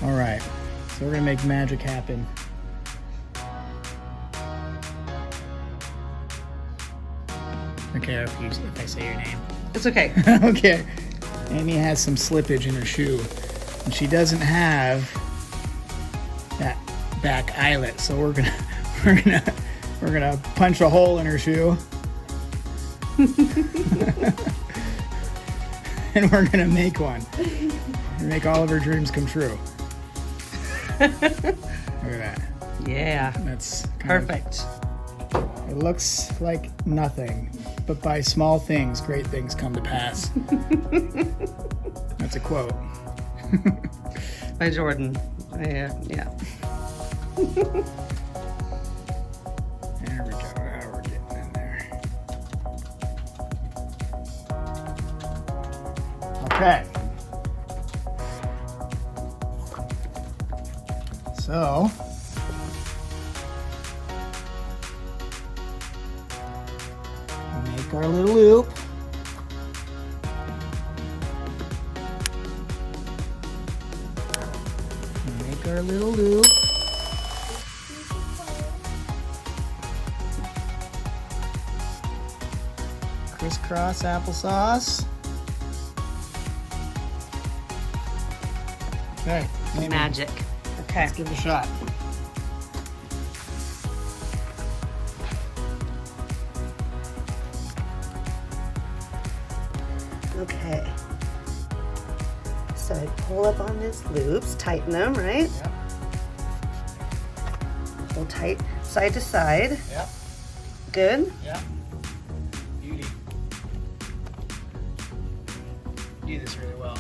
All right, so we're gonna make magic happen. Okay, if I say your name. It's okay. Okay. Amy has some slippage in her shoe, and she doesn't have that back eyelet, so we're gonna punch a hole in her shoe. And we're gonna make one. And make all of her dreams come true. Look at that. Yeah. That's Perfect. It looks like nothing, but by small things, great things come to pass. That's a quote. By Jordan. Yeah. There we go. Now we're getting in there. Okay. So, make our little loop. Make our little loop. Crisscross applesauce. Okay, maybe. Magic. Okay. Let's give it a shot. Okay. So I pull up on these loops, tighten them, right? Yep. Pull tight side to side. Yep. Good. Yep. Beauty. You do this really well.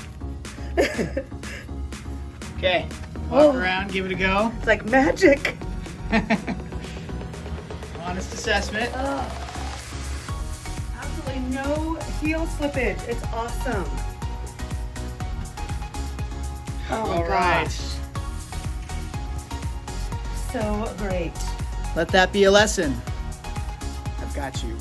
Okay. Walk around, give it a go. It's like magic. Honest assessment. Absolutely no heel slippage. It's awesome. Oh my All right. gosh. So great. Let that be a lesson. I've got you.